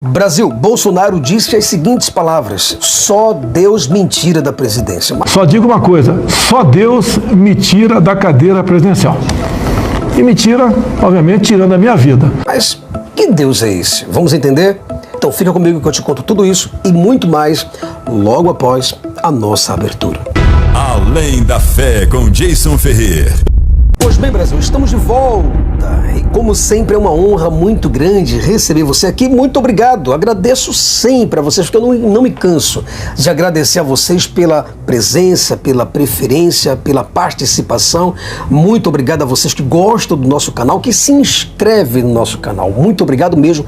Brasil, Bolsonaro disse as seguintes palavras: só Deus me tira da presidência. Só digo uma coisa, só Deus me tira da cadeira presidencial. E me tira, obviamente, tirando a minha vida. Mas que Deus é esse? Vamos entender? Então fica comigo que eu te conto tudo isso e muito mais logo após a nossa abertura. Além da Fé, com Jason Ferrer. Pois bem, Brasil, estamos de volta. E como sempre é uma honra muito grande receber você aqui. Muito obrigado. Agradeço sempre a vocês, porque eu não me canso de agradecer a vocês pela presença, pela preferência, pela participação. Muito obrigado a vocês que gostam do nosso canal, que se inscrevem no nosso canal. Muito obrigado mesmo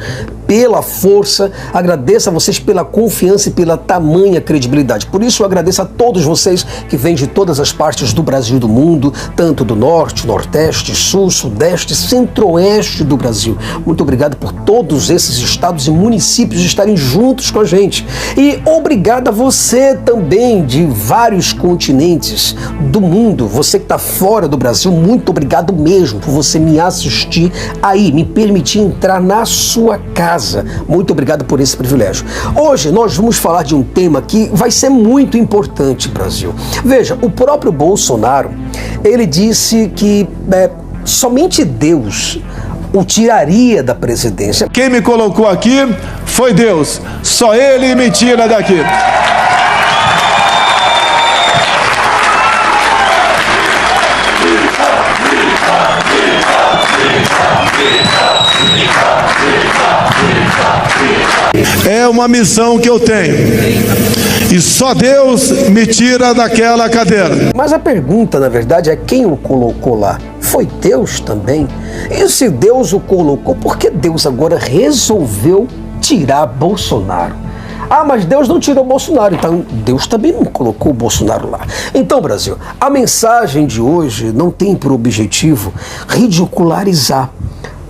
pela força. Agradeço a vocês pela confiança e pela tamanha credibilidade. Por isso eu agradeço a todos vocês que vêm de todas as partes do Brasil e do mundo, tanto do norte, nordeste, sul, sudeste, centro-oeste do Brasil. Muito obrigado por todos esses estados e municípios estarem juntos com a gente. E obrigado a você também de vários continentes do mundo, você que está fora do Brasil, muito obrigado mesmo por você me assistir aí, me permitir entrar na sua casa. Muito obrigado por esse privilégio. Hoje nós vamos falar de um tema que vai ser muito importante, Brasil. Veja, o próprio Bolsonaro, ele disse que somente Deus o tiraria da presidência. Quem me colocou aqui foi Deus. Só Ele me tira daqui. É uma missão que eu tenho. E só Deus me tira daquela cadeira. Mas a pergunta, na verdade, é quem o colocou lá? Foi Deus também? E se Deus o colocou, por que Deus agora resolveu tirar Bolsonaro? Ah, mas Deus não tirou Bolsonaro, então Deus também não colocou o Bolsonaro lá. Então, Brasil, a mensagem de hoje não tem por objetivo ridicularizar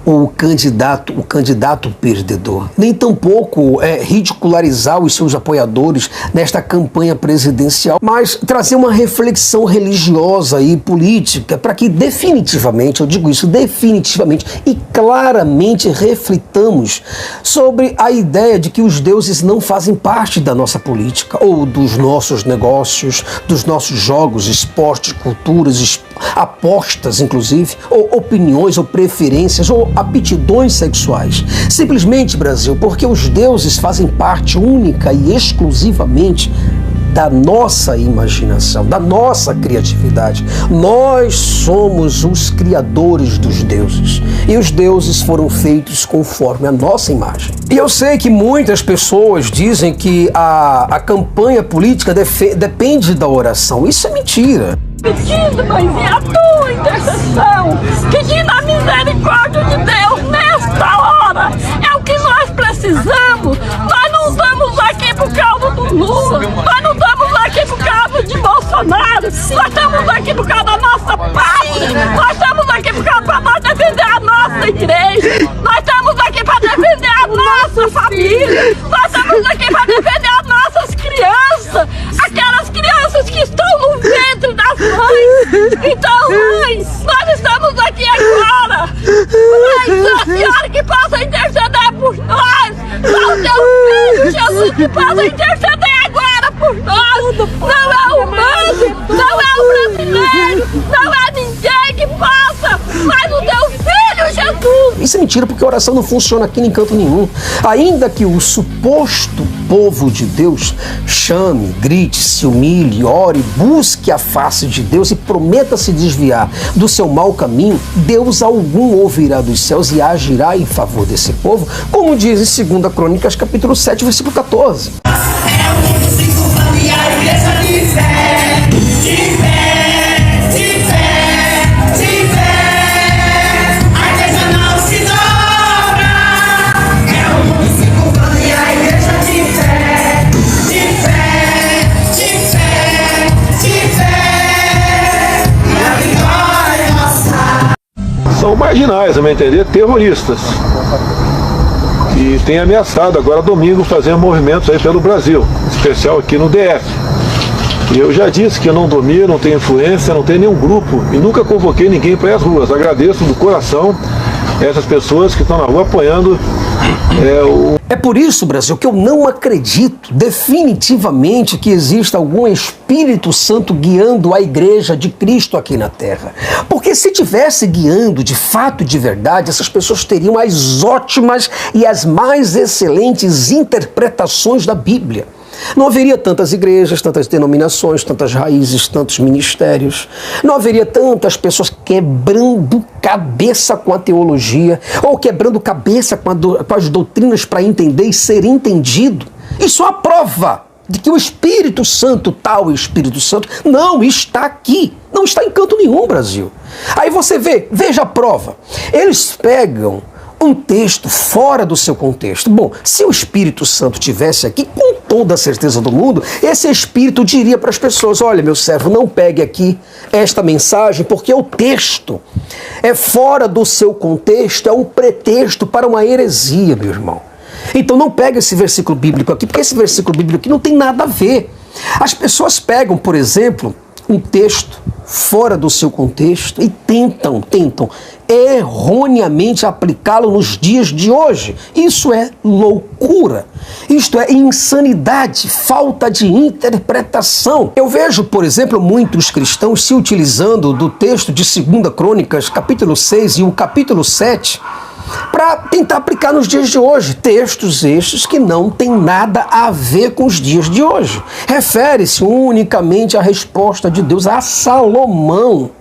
o candidato perdedor, nem tampouco ridicularizar os seus apoiadores nesta campanha presidencial, mas trazer uma reflexão religiosa e política para que definitivamente, eu digo isso, definitivamente e claramente reflitamos sobre a ideia de que os deuses não fazem parte da nossa política ou dos nossos negócios, dos nossos jogos, esportes, culturas, apostas, inclusive, ou opiniões, ou preferências, ou aptidões sexuais. Simplesmente, Brasil, porque os deuses fazem parte única e exclusivamente da nossa imaginação, da nossa criatividade. Nós somos os criadores dos deuses. E os deuses foram feitos conforme a nossa imagem. E eu sei que muitas pessoas dizem que a campanha política depende da oração. Isso é mentira. Pedindo, Mãezinha, a tua intercessão, pedindo a misericórdia de Deus nesta hora. É o que nós precisamos. Nós não estamos aqui por causa do Lula, nós não estamos aqui por causa de Bolsonaro, nós estamos aqui por causa da nossa pátria, nós estamos aqui por causa para nós defender a nossa igreja, nós estamos aqui para defender a nossa família, nós estamos aqui para defender as nossas crianças, aquelas crianças que estão no ventre das mães. Então, mãe, nós estamos aqui agora. Mãe, a senhora que possa interceder por nós. Só o teu filho, Jesus, que possa interceder agora por nós. Não é o humano, não é o brasileiro, não é ninguém que possa, mas o teu filho, Jesus. Isso é mentira, porque a oração não funciona aqui em canto nenhum. Ainda que o suposto povo de Deus chame, grite, se humilhe, ore, busque a face de Deus e prometa se desviar do seu mau caminho, Deus algum ouvirá dos céus e agirá em favor desse povo, como diz em 2 Crônicas, capítulo 7, versículo 14. São marginais, a meu entender, terroristas. E tem ameaçado agora domingo fazer movimentos aí pelo Brasil, em especial aqui no DF. E eu já disse que eu não domino, não tenho influência, não tenho nenhum grupo e nunca convoquei ninguém para ir às ruas. Agradeço do coração essas pessoas que estão na rua apoiando É por isso, Brasil, que eu não acredito definitivamente que exista algum Espírito Santo guiando a igreja de Cristo aqui na Terra. Porque se tivesse guiando de fato e de verdade, essas pessoas teriam as ótimas e as mais excelentes interpretações da Bíblia. Não haveria tantas igrejas, tantas denominações, tantas raízes, tantos ministérios. Não haveria tantas pessoas quebrando cabeça com a teologia ou quebrando cabeça com as doutrinas para entender e ser entendido. Isso é a prova de que o Espírito Santo, tal Espírito Santo, não está aqui. Não está em canto nenhum, Brasil. Aí você veja a prova. Eles pegam um texto fora do seu contexto. Bom, se o Espírito Santo tivesse aqui, com toda a certeza do mundo, esse Espírito diria para as pessoas: olha, meu servo, não pegue aqui esta mensagem, porque o texto é fora do seu contexto, é um pretexto para uma heresia, meu irmão. Então não pega esse versículo bíblico aqui, porque esse versículo bíblico aqui não tem nada a ver. As pessoas pegam, por exemplo, um texto fora do seu contexto e tentam erroneamente aplicá-lo nos dias de hoje. Isso é loucura. Isto é insanidade, falta de interpretação. Eu vejo, por exemplo, muitos cristãos se utilizando do texto de 2 Crônicas, capítulo 6 e o capítulo 7, para tentar aplicar nos dias de hoje. Textos estes que não têm nada a ver com os dias de hoje. Refere-se unicamente à resposta de Deus a Salomão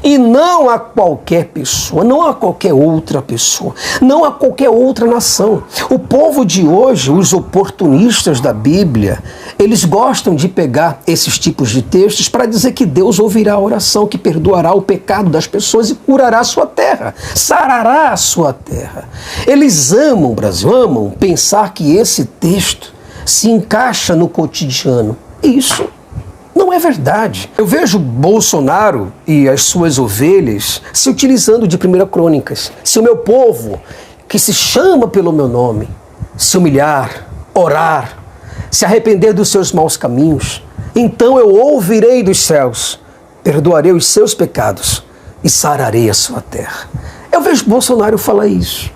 e não a qualquer pessoa, não a qualquer outra pessoa, não a qualquer outra nação. O povo de hoje, os oportunistas da Bíblia, eles gostam de pegar esses tipos de textos para dizer que Deus ouvirá a oração, que perdoará o pecado das pessoas e curará a sua terra, sarará a sua terra. Eles amam, Brasil, amam pensar que esse texto se encaixa no cotidiano. Isso não é verdade. Eu vejo Bolsonaro e as suas ovelhas se utilizando de 1 Crônicas. Se o meu povo, que se chama pelo meu nome, se humilhar, orar, se arrepender dos seus maus caminhos, então eu ouvirei dos céus, perdoarei os seus pecados e sararei a sua terra. Eu vejo Bolsonaro falar isso.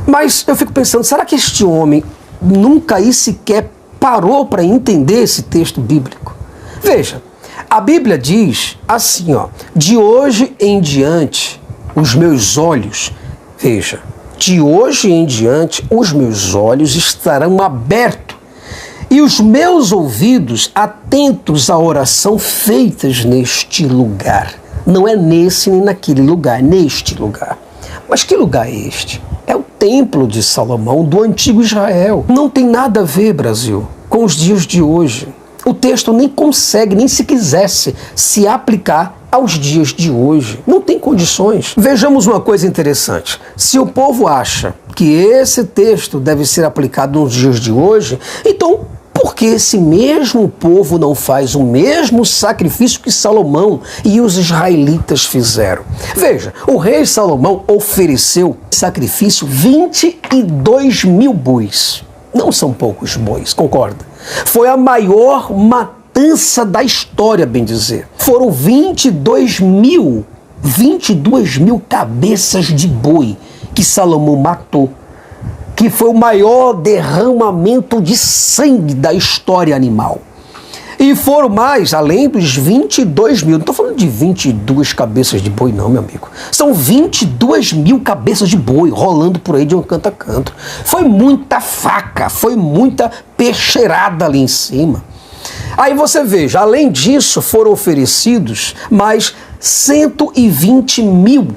Mas eu fico pensando, será que este homem nunca aí sequer parou para entender esse texto bíblico? Veja, a Bíblia diz assim, de hoje em diante os meus olhos, veja, de hoje em diante os meus olhos estarão abertos e os meus ouvidos atentos à oração feitas neste lugar. Não é nesse nem naquele lugar, neste lugar. Mas que lugar é este? É o templo de Salomão, do antigo Israel. Não tem nada a ver, Brasil, com os dias de hoje. O texto nem consegue, nem se quisesse, se aplicar aos dias de hoje. Não tem condições. Vejamos uma coisa interessante. Se o povo acha que esse texto deve ser aplicado nos dias de hoje, então por que esse mesmo povo não faz o mesmo sacrifício que Salomão e os israelitas fizeram? Veja, o rei Salomão ofereceu sacrifício 22 mil bois. Não são poucos bois, concorda? Foi a maior matança da história, bem dizer. Foram 22 mil cabeças de boi que Salomão matou, que foi o maior derramamento de sangue da história animal. E foram mais, além dos 22 mil, não estou falando de 22 cabeças de boi não, meu amigo. São 22 mil cabeças de boi rolando por aí de um canto a canto. Foi muita faca, foi muita peixeirada ali em cima. Aí você veja, além disso foram oferecidos mais 120 mil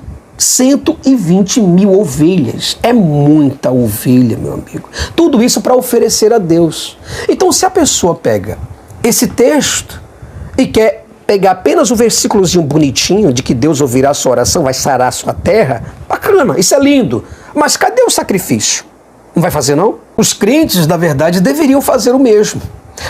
ovelhas. É muita ovelha, meu amigo. Tudo isso para oferecer a Deus. Então, se a pessoa pega esse texto e quer pegar apenas o versículozinho bonitinho de que Deus ouvirá a sua oração, vai sarar a sua terra, bacana, isso é lindo. Mas cadê o sacrifício? Não vai fazer, não? Os crentes, na verdade, deveriam fazer o mesmo.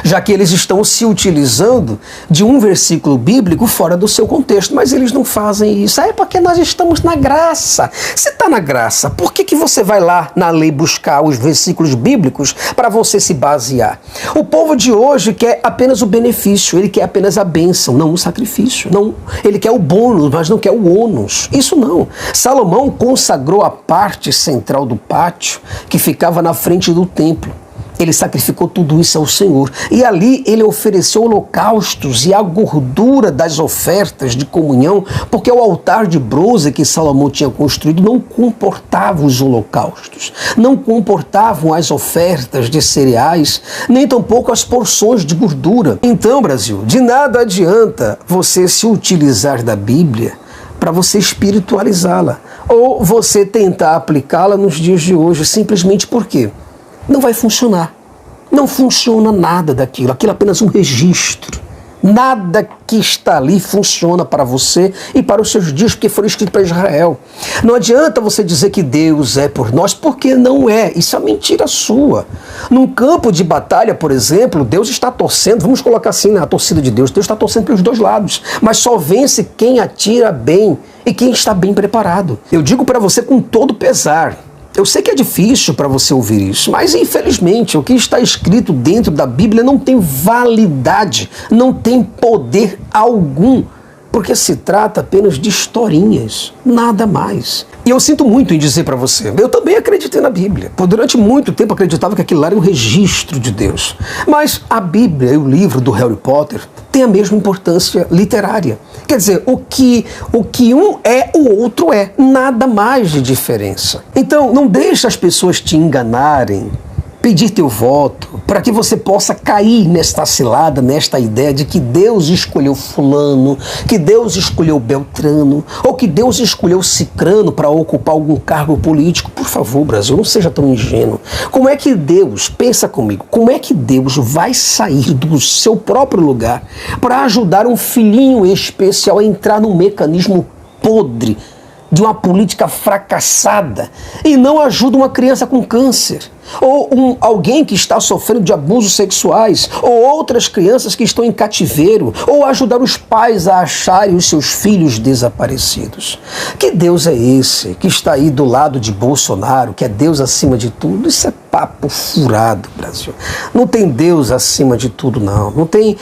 já que eles estão se utilizando de um versículo bíblico fora do seu contexto, mas eles não fazem isso. É porque nós estamos na graça. Se está na graça, por que você vai lá na lei buscar os versículos bíblicos para você se basear? O povo de hoje quer apenas o benefício, ele quer apenas a bênção, não o sacrifício. Não, ele quer o bônus, mas não quer o ônus. Isso não. Salomão consagrou a parte central do pátio que ficava na frente do templo. Ele sacrificou tudo isso ao Senhor. E ali ele ofereceu holocaustos e a gordura das ofertas de comunhão, porque o altar de bronze que Salomão tinha construído não comportava os holocaustos, não comportavam as ofertas de cereais, nem tampouco as porções de gordura. Então, Brasil, de nada adianta você se utilizar da Bíblia para você espiritualizá-la, ou você tentar aplicá-la nos dias de hoje, simplesmente porque não vai funcionar. Não funciona nada daquilo. Aquilo é apenas um registro. Nada que está ali funciona para você e para os seus dias, porque foram escritos para Israel. Não adianta você dizer que Deus é por nós, porque não é. Isso é mentira sua. Num campo de batalha, por exemplo, Deus está torcendo, vamos colocar assim na torcida de Deus, Deus está torcendo pelos dois lados, mas só vence quem atira bem e quem está bem preparado. Eu digo para você com todo pesar, eu sei que é difícil para você ouvir isso, mas infelizmente o que está escrito dentro da Bíblia não tem validade, não tem poder algum, porque se trata apenas de historinhas, nada mais. E eu sinto muito em dizer para você, eu também acreditei na Bíblia. Durante muito tempo acreditava que aquilo era um registro de Deus. Mas a Bíblia e o livro do Harry Potter têm a mesma importância literária. Quer dizer, o que um é, o outro é. Nada mais de diferença. Então, não deixe as pessoas te enganarem, pedir teu voto, para que você possa cair nesta cilada, nesta ideia de que Deus escolheu fulano, que Deus escolheu Beltrano, ou que Deus escolheu Cicrano para ocupar algum cargo político. Por favor, Brasil, não seja tão ingênuo. Como é que Deus, pensa comigo, como é que Deus vai sair do seu próprio lugar para ajudar um filhinho especial a entrar num mecanismo podre de uma política fracassada e não ajuda uma criança com câncer, ou alguém que está sofrendo de abusos sexuais, ou outras crianças que estão em cativeiro, ou ajudar os pais a acharem os seus filhos desaparecidos? Que Deus é esse que está aí do lado de Bolsonaro, que é Deus acima de tudo? Isso é papo furado, Brasil. Não tem Deus acima de tudo, não. Não tem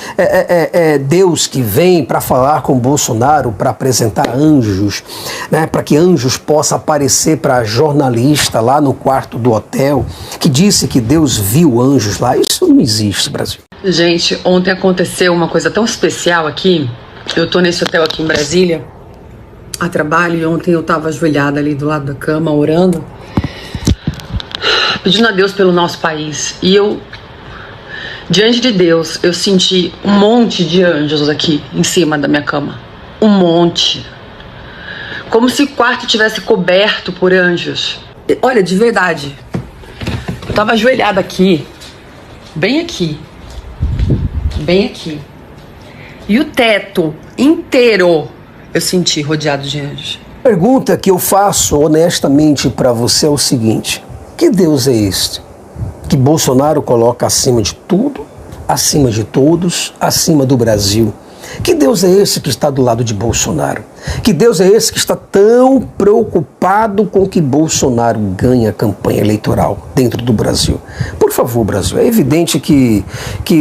Deus que vem para falar com Bolsonaro, para apresentar anjos, né, para que anjos possam aparecer para a jornalista lá no quarto do hotel, que disse que Deus viu anjos lá. Isso não existe, Brasil. Gente, ontem aconteceu uma coisa tão especial aqui. Eu tô nesse hotel aqui em Brasília, a trabalho, e ontem eu tava ajoelhada ali do lado da cama, orando, pedindo a Deus pelo nosso país. E eu, diante de Deus, eu senti um monte de anjos aqui em cima da minha cama. Um monte. Como se o quarto tivesse coberto por anjos. Olha, de verdade. Eu tava ajoelhada aqui, bem aqui, e o teto inteiro eu senti rodeado de anjos. A pergunta que eu faço honestamente para você é o seguinte: que Deus é este que Bolsonaro coloca acima de tudo, acima de todos, acima do Brasil? Que Deus é esse que está do lado de Bolsonaro? Que Deus é esse que está tão preocupado com que Bolsonaro ganhe a campanha eleitoral dentro do Brasil? Por favor, Brasil, é evidente que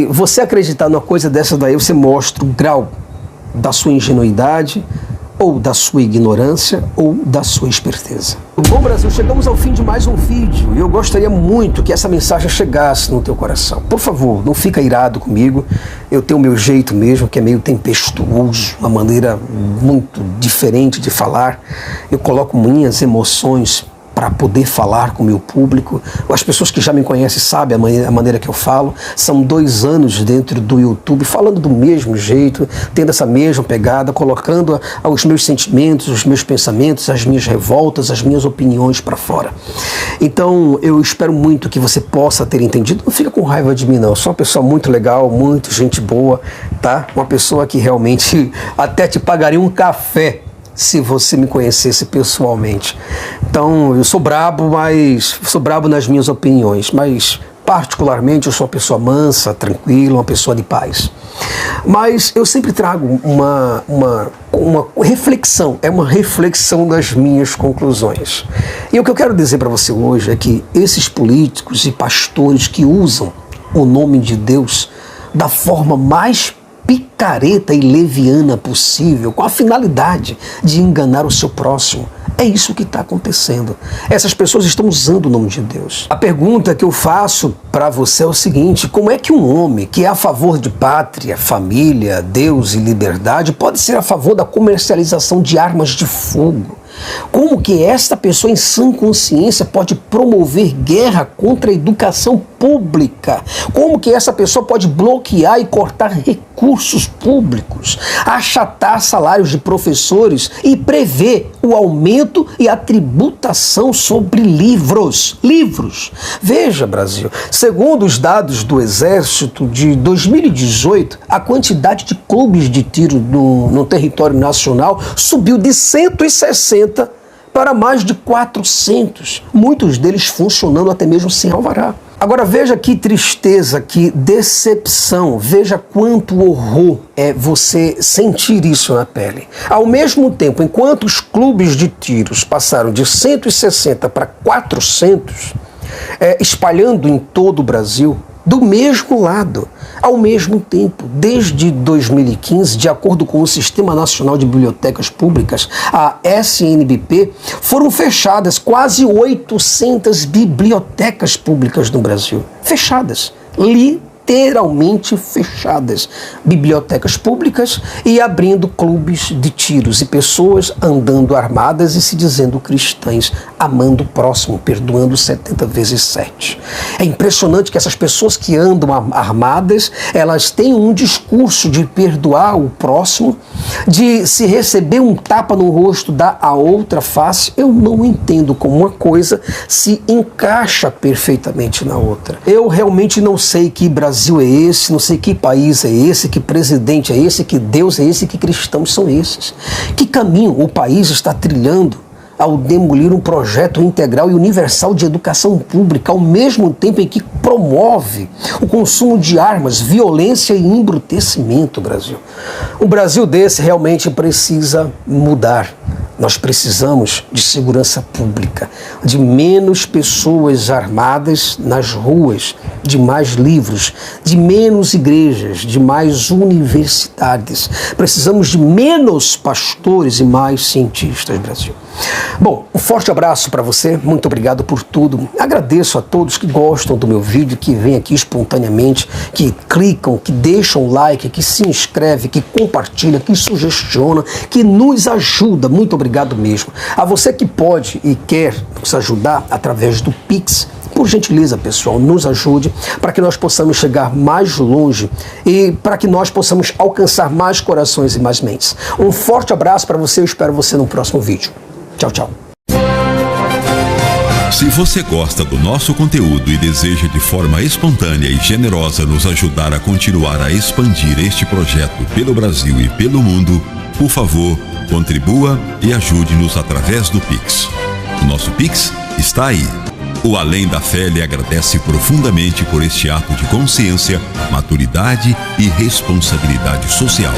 você acreditar numa coisa dessa daí, você mostra o grau da sua ingenuidade, ou da sua ignorância, ou da sua esperteza. Bom, Brasil, chegamos ao fim de mais um vídeo e eu gostaria muito que essa mensagem chegasse no teu coração. Por favor, não fica irado comigo. Eu tenho o meu jeito mesmo, que é meio tempestuoso, uma maneira muito diferente de falar. Eu coloco minhas emoções para poder falar com o meu público. As pessoas que já me conhecem sabem a maneira que eu falo. São 2 anos dentro do YouTube, falando do mesmo jeito, tendo essa mesma pegada, colocando os meus sentimentos, os meus pensamentos, as minhas revoltas, as minhas opiniões para fora. Então, eu espero muito que você possa ter entendido. Não fica com raiva de mim, não. Eu sou uma pessoa muito legal, muito gente boa, tá? Uma pessoa que realmente até te pagaria um café se você me conhecesse pessoalmente. Então, eu sou brabo, mas sou brabo nas minhas opiniões, mas particularmente, eu sou uma pessoa mansa, tranquila, uma pessoa de paz. Mas eu sempre trago uma reflexão, é uma reflexão das minhas conclusões. E o que eu quero dizer para você hoje é que esses políticos e pastores que usam o nome de Deus da forma mais picareta e leviana possível, com a finalidade de enganar o seu próximo. É isso que está acontecendo. Essas pessoas estão usando o nome de Deus. A pergunta que eu faço para você é o seguinte: como é que um homem que é a favor de pátria, família, Deus e liberdade pode ser a favor da comercialização de armas de fogo? Como que esta pessoa em sã consciência pode promover guerra contra a educação pública? Como que essa pessoa pode bloquear e cortar recursos públicos, achatar salários de professores e prever o aumento e a tributação sobre livros? Veja, Brasil, segundo os dados do Exército de 2018, a quantidade de clubes de tiro no território nacional subiu de 160 para mais de 400, muitos deles funcionando até mesmo sem alvará. Agora veja que tristeza, que decepção, veja quanto horror é você sentir isso na pele. Ao mesmo tempo, enquanto os clubes de tiros passaram de 160 para 400, espalhando em todo o Brasil, do mesmo lado, ao mesmo tempo, desde 2015, de acordo com o Sistema Nacional de Bibliotecas Públicas, a SNBP, foram fechadas quase 800 bibliotecas públicas no Brasil. Fechadas, literalmente fechadas. Bibliotecas públicas e abrindo clubes de tiros e pessoas andando armadas e se dizendo cristãs, amando o próximo, perdoando 70 vezes 7. É impressionante que essas pessoas que andam armadas, elas têm um discurso de perdoar o próximo, de se receber um tapa no rosto, dar a outra face. Eu não entendo como uma coisa se encaixa perfeitamente na outra. Eu realmente não sei que Brasil é esse, não sei que país é esse, que presidente é esse, que Deus é esse, que cristãos são esses. Que caminho o país está trilhando ao demolir um projeto integral e universal de educação pública, ao mesmo tempo em que promove o consumo de armas, violência e embrutecimento, Brasil. Um Brasil desse realmente precisa mudar. Nós precisamos de segurança pública, de menos pessoas armadas nas ruas, de mais livros, de menos igrejas, de mais universidades. Precisamos de menos pastores e mais cientistas, Brasil. Bom, um forte abraço para você, muito obrigado por tudo. Agradeço a todos que gostam do meu vídeo, que vêm aqui espontaneamente, que clicam, que deixam like, que se inscreve, que compartilha, que sugestiona, que nos ajuda. Muito obrigado mesmo. A você que pode e quer nos ajudar através do Pix, por gentileza, pessoal, nos ajude para que nós possamos chegar mais longe e para que nós possamos alcançar mais corações e mais mentes. Um forte abraço para você, eu espero você no próximo vídeo. Tchau, tchau. Se você gosta do nosso conteúdo e deseja de forma espontânea e generosa nos ajudar a continuar a expandir este projeto pelo Brasil e pelo mundo, por favor, contribua e ajude-nos através do Pix. O nosso Pix está aí. O Além da Fé lhe agradece profundamente por este ato de consciência, maturidade e responsabilidade social.